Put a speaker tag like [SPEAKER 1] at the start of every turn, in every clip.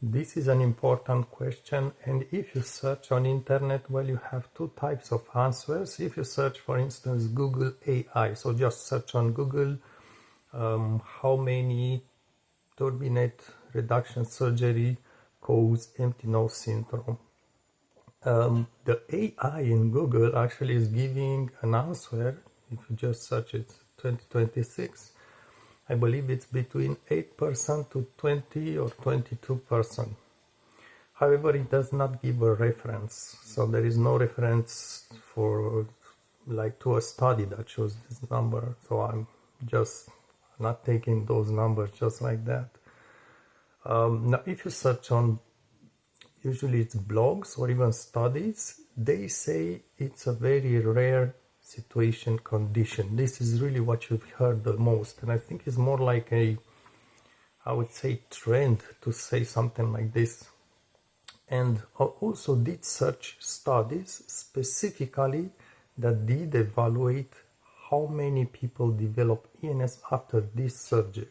[SPEAKER 1] This is an important question, and if you search on internet, well, you have two types of answers. If you search, for instance, Google AI, so just search on Google how many turbinate reduction surgery cause empty nose syndrome. The AI in Google actually is giving an answer. If you just search it, 2026, I believe it's between 8% to 20 or 22%. However, it does not give a reference. So there is no reference for to a study that shows this number. So I'm just not taking those numbers just like that. Now, if you search on, usually it's blogs or even studies, they say it's a very rare situation condition. This is really what you've heard the most, and I think it's more like I would say, trend to say something like this. And I also did search studies specifically that did evaluate how many people develop ENS after this surgery.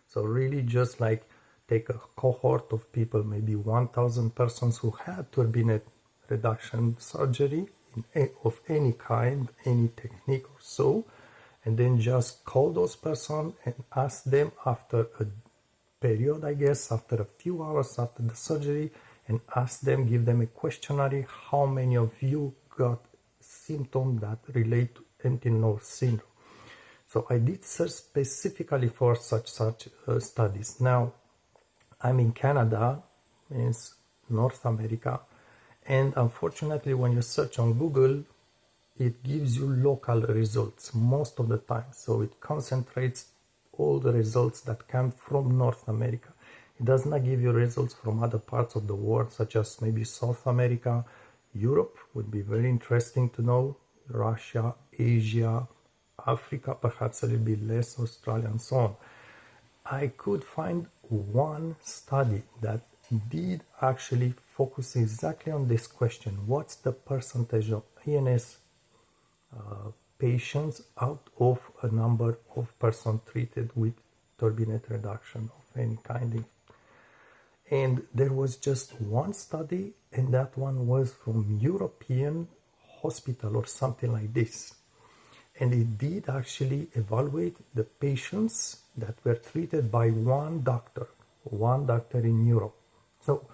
[SPEAKER 1] So really just like take a cohort of people, maybe 1,000 persons who had turbinate reduction surgery of any kind, any technique or so, and then just call those persons and ask them after a period, I guess, after a few hours after the surgery, and ask them, give them a questionnaire, how many of you got symptoms that relate to empty nose syndrome. So I did search specifically for such studies. Now, I'm in Canada, means North America, and unfortunately when you search on Google, it gives you local results most of the time. So it concentrates all the results that come from North America. It does not give you results from other parts of the world, such as maybe South America. Europe would be very interesting to know, Russia, Asia, Africa, perhaps a little bit less, Australia, and so on. I could find one study that did actually focus exactly on this question. What's the percentage of ENS patients out of a number of persons treated with turbinate reduction of any kind? And there was just one study, and that one was from European hospital or something like this. And it did actually evaluate the patients that were treated by one doctor in Europe. So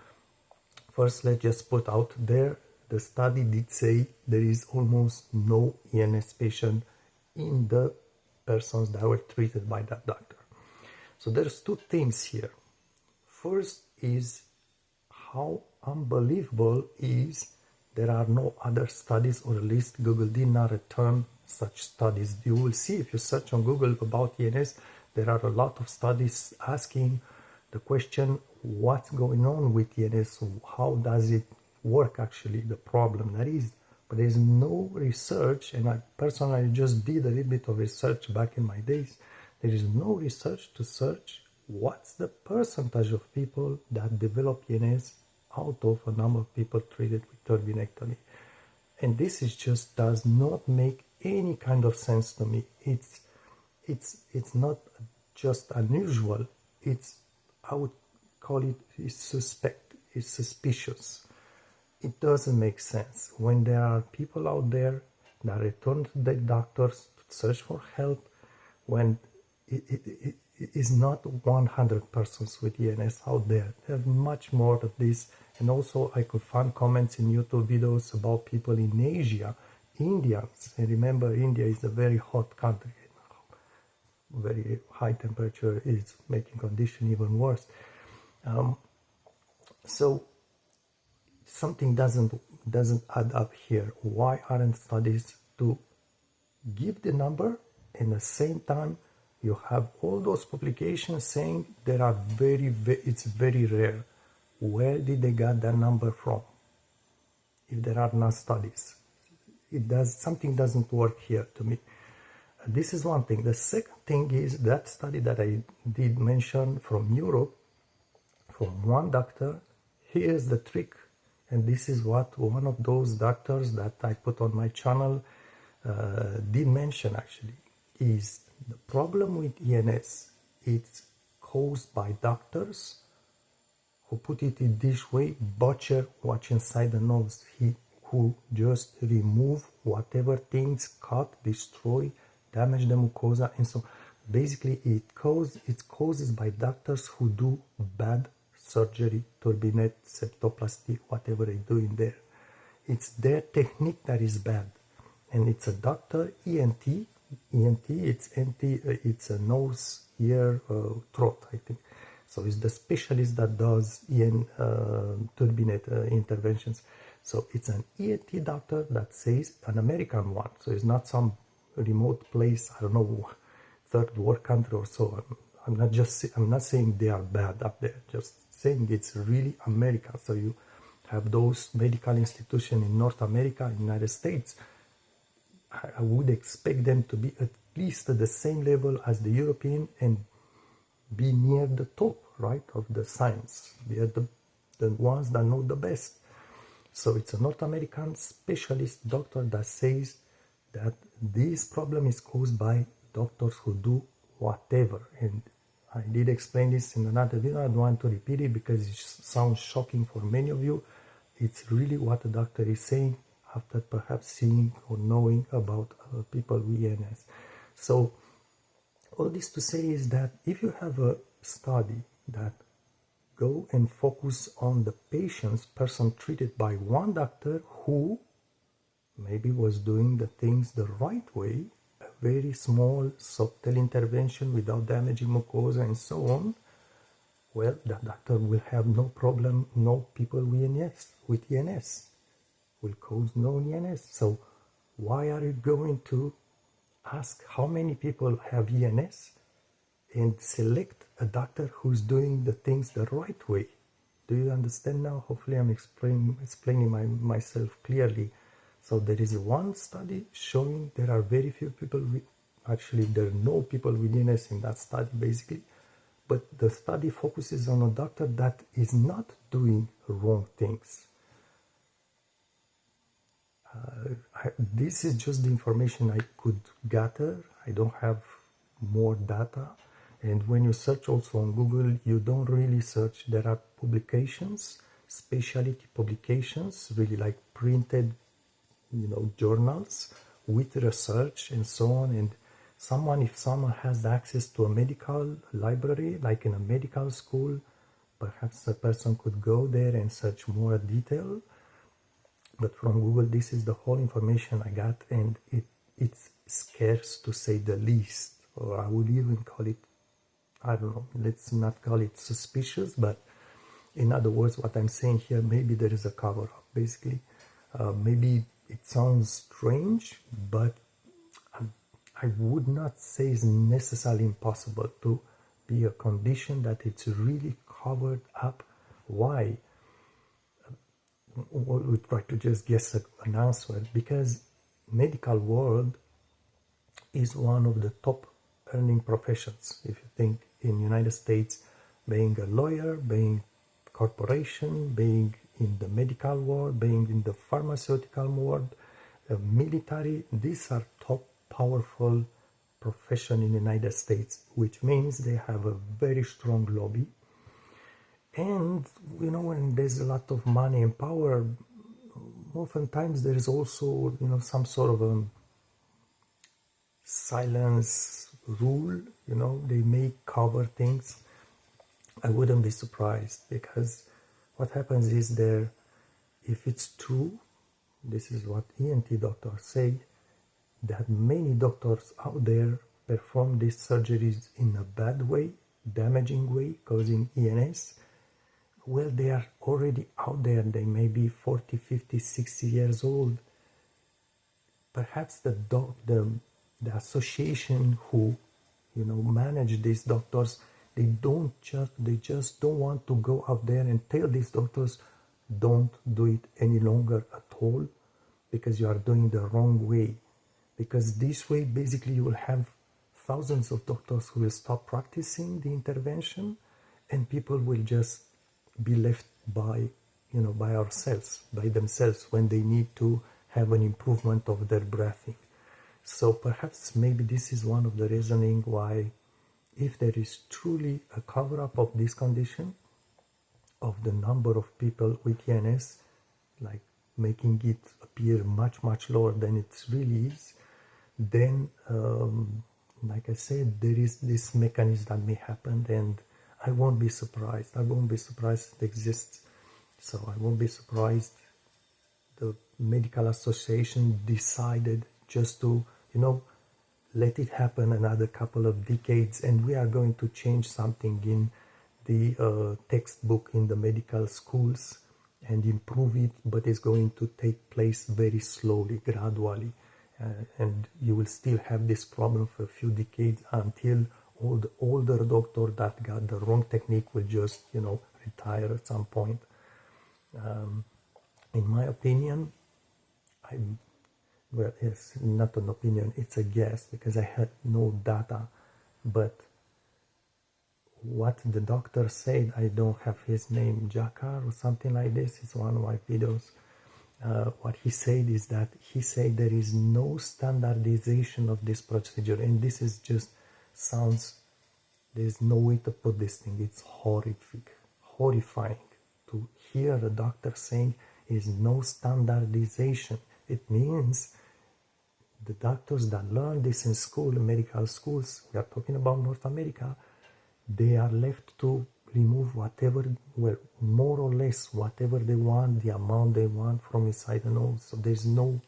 [SPEAKER 1] first, let's just put out there, the study did say there is almost no ENS patient in the persons that were treated by that doctor. So there's two things here. First is how unbelievable is there are no other studies, or at least Google did not return such studies. You will see if you search on Google about ENS, there are a lot of studies asking the question, what's going on with ENS? How does it work actually, the problem that is? But there's no research, and I personally just did a little bit of research back in my days. There is no research to search what's the percentage of people that develop ENS out of a number of people treated with turbinectomy. And this is just does not make any kind of sense to me. It's not just unusual. I would call it suspect. It's suspicious. It doesn't make sense when there are people out there that return to the doctors to search for help, when it is not 100 persons with ENS out there. There are much more of this. And also I could find comments in YouTube videos about people in Asia, Indians. And remember, India is a very hot country. Very high temperature is making condition even worse. So something doesn't add up here. Why aren't studies to give the number, and at the same time you have all those publications saying there are it's very rare? Where did they get that number from if there are no studies? Something doesn't work here to me. This is one thing. The second thing is that study that I did mention from Europe, from one doctor. Here's the trick, and this is what one of those doctors that I put on my channel did mention actually, is the problem with ENS. It's caused by doctors or put it in this way, butcher what's inside the nose. He who just remove whatever things, cut, destroy, damage the mucosa, and so basically it's causes by doctors who do bad surgery, turbinate, septoplasty, whatever they do in there. It's their technique that is bad, and it's a doctor, ENT, it's a nose, ear, throat, I think. So it's the specialist that does turbinate interventions. So it's an ENT doctor that says, an American one. So it's not some remote place, I don't know, third world country or so. I'm not saying they are bad up there. Just saying it's really America. So you have those medical institutions in North America, United States. I would expect them to be at least at the same level as the European and be near the top, right, of the science. They are the ones that know the best. So it's a North American specialist doctor that says that this problem is caused by doctors who do whatever. And I did explain this in another video. I don't want to repeat it because it sounds shocking for many of you. It's really what the doctor is saying after perhaps seeing or knowing about people with ENS. So all this to say is that if you have a study that go and focus on the person treated by one doctor who maybe was doing the things the right way, a very small subtle intervention without damaging mucosa and so on, well, that doctor will have no problem, no people with ENS will cause no ENS. So why are you going to ask how many people have ENS and select a doctor who's doing the things the right way? Do you understand now? Hopefully I'm explaining myself clearly. So there is one study showing there are very few people with, actually there are no people with ENS in that study basically, but the study focuses on a doctor that is not doing wrong things. This is just the information I could gather. I don't have more data. And when you search also on Google, you don't really search. There are publications, specialty publications, really like printed, journals with research and so on. And if someone has access to a medical library, like in a medical school, perhaps a person could go there and search more detail. But from Google, this is the whole information I got, and it's scarce to say the least. Or I would even call it, I don't know, let's not call it suspicious, but in other words, what I'm saying here, maybe there is a cover-up, basically. Maybe it sounds strange, but I would not say it's necessarily impossible to be a condition that it's really covered up. Why? We try to just guess an answer, because medical world is one of the top earning professions. If you think in United States, being a lawyer, being corporation, being in the medical world, being in the pharmaceutical world, military, these are top powerful profession in the United States, which means they have a very strong lobby. And when there's a lot of money and power, oftentimes there is also some sort of a silence rule. They may cover things. I wouldn't be surprised, because what happens is if it's true, this is what ENT doctors say, that many doctors out there perform these surgeries in a bad way, damaging way, causing ENS. Well, they are already out there. They may be 40, 50, 60 years old. Perhaps the association who manage these doctors, they just don't want to go out there and tell these doctors, don't do it any longer at all, because you are doing the wrong way. Because this way, basically, you will have thousands of doctors who will stop practicing the intervention, and people will just be left by themselves when they need to have an improvement of their breathing. So perhaps maybe this is one of the reasoning why, if there is truly a cover-up of this condition, of the number of people with ENS, like making it appear much lower than it really is, then like I said, there is this mechanism that may happen, and I won't be surprised. I won't be surprised it exists. So I won't be surprised the medical association decided just to, you know, let it happen another couple of decades, and we are going to change something in the textbook in the medical schools and improve it, but it's going to take place very slowly, gradually, and you will still have this problem for a few decades until all the older doctor that got the wrong technique will just, you know, retire at some point. In my opinion, well, it's not an opinion, it's a guess because I had no data, but what the doctor said, I don't have his name, Jakar or something like this, it's one of my videos. What he said is that he said there is no standardization of this procedure, and this is just sounds, there's no way to put this thing, it's horrifying to hear a doctor saying is no standardization. It means the doctors that learn this in school, in medical schools, we are talking about North America, they are left to remove whatever, well, more or less whatever they want, the amount they want from inside the nose. So there's no,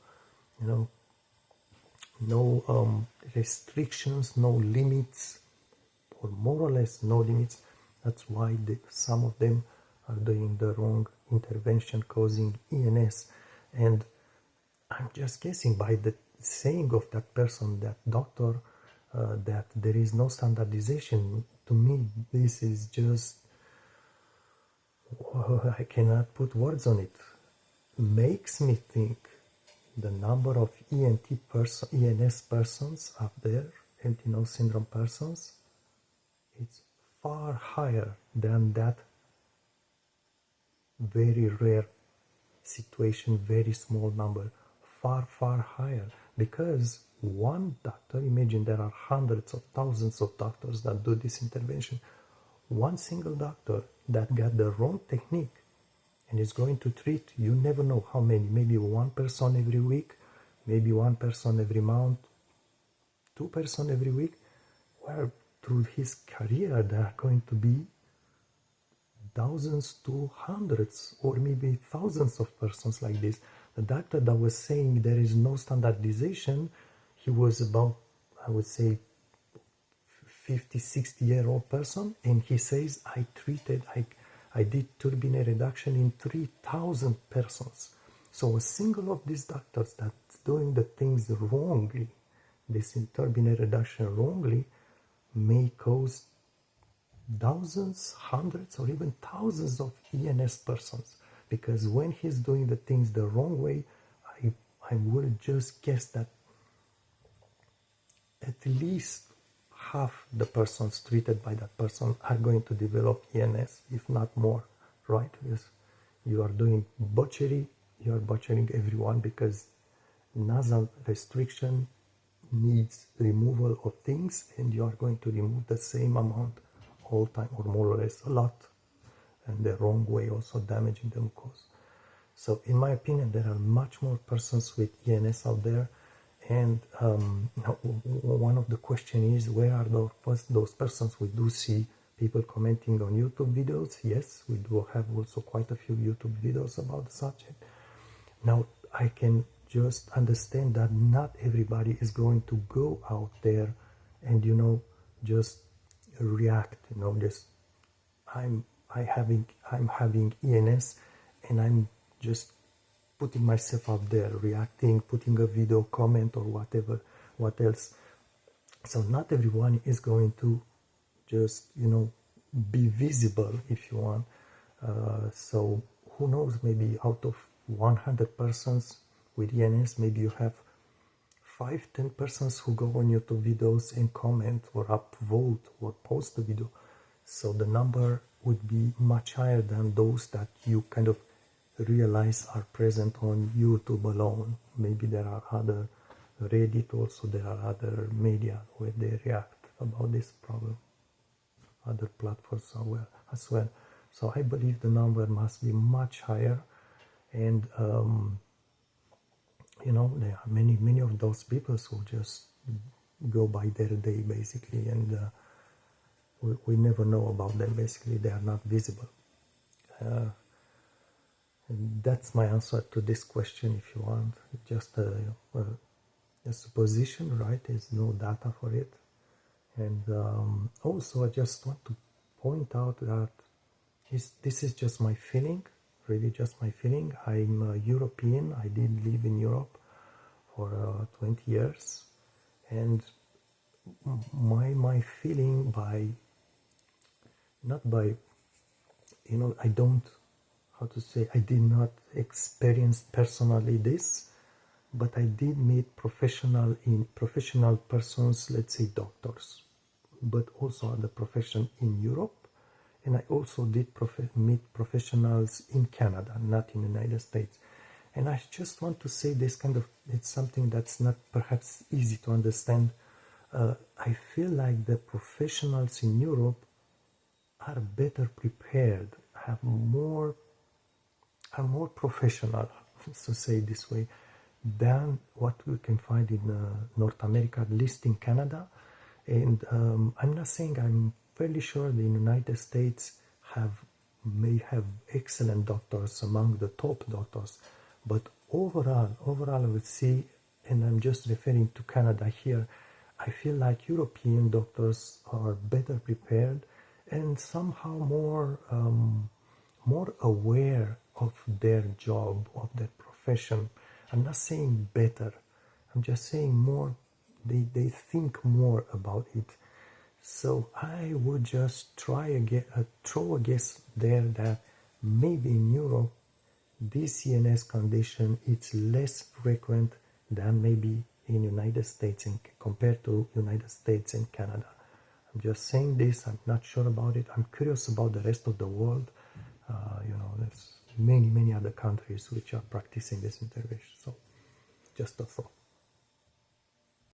[SPEAKER 1] you know, no restrictions, no limits, or more or less no limits. That's why some of them are doing the wrong intervention, causing ENS. And I'm just guessing by the saying of that person, that doctor, that there is no standardization. To me, this is just, I cannot put words on it. Makes me think the number of ENS persons up there, empty nose syndrome persons, it's far higher than that very rare situation, very small number, far higher. Because one doctor, imagine there are hundreds of thousands of doctors that do this intervention. One single doctor that got the wrong technique and is going to treat, you never know how many, maybe one person every week, maybe one person every month, 2 persons every week. Well, through his career, there are going to be thousands to hundreds or maybe thousands of persons like this. The doctor that was saying there is no standardization, he was about, I would say, 50, 60-year-old person, and he says, I did turbinate reduction in 3,000 persons. So a single of these doctors that's doing the things wrongly, this turbinate reduction wrongly, may cause thousands, hundreds, or even thousands of ENS persons. Because when he's doing the things the wrong way, I will just guess that at least half the persons treated by that person are going to develop ENS, if not more, right? Because you are doing butchery, you are butchering everyone, because nasal restriction needs removal of things, and you are going to remove the same amount all time, or more or less a lot, and the wrong way, also damaging the mucosa. So in my opinion, there are much more persons with ENS out there. And one of the questions is, where are those persons? We do see people commenting on YouTube videos. Yes, we do have also quite a few YouTube videos about the subject. Now, I can just understand that not everybody is going to go out there and, you know, just react, you know, just I'm having ENS and I'm just putting myself out there, reacting, putting a video comment or whatever, what else. So not everyone is going to just, you know, be visible, if you want. So who knows, maybe out of 100 persons with ENS, maybe you have 5-10 persons who go on YouTube videos and comment or upvote or post the video. So the number would be much higher than those that you kind of realize are present on YouTube alone. Maybe there are other Reddit also, there are other media where they react about this problem, other platforms as well. So I believe the number must be much higher, and you know, there are many of those people who just go by their day basically, and we never know about them. Basically, they are not visible. That's my answer to this question. If you want, just a supposition, right? There's no data for it. And also I just want to point out that this is just my feeling, really just my feeling. I'm European. I did live in Europe for 20 years, and my feeling not by, you know, I don't, how to say, I did not experience personally this, but I did meet professional persons, let's say doctors, but also other profession in Europe, and I also did meet professionals in Canada, not in the United States. And I just want to say this kind of, it's something that's not perhaps easy to understand. I feel like the professionals in Europe are better prepared, are more professional, to say it this way, than what we can find in North America, at least in Canada. And I'm not saying, I'm fairly sure the United States may have excellent doctors, among the top doctors, but overall I would say, and I'm just referring to Canada here, I feel like European doctors are better prepared and somehow more aware of their job, of their profession. I'm not saying better, I'm just saying more, they think more about it. So I would just throw a guess there that maybe in Europe this ENS condition is less frequent than maybe in United States compared to United States and Canada. I'm just saying this, I'm not sure about it. I'm curious about the rest of the world. You know, there's many other countries which are practicing this intervention. So just a thought.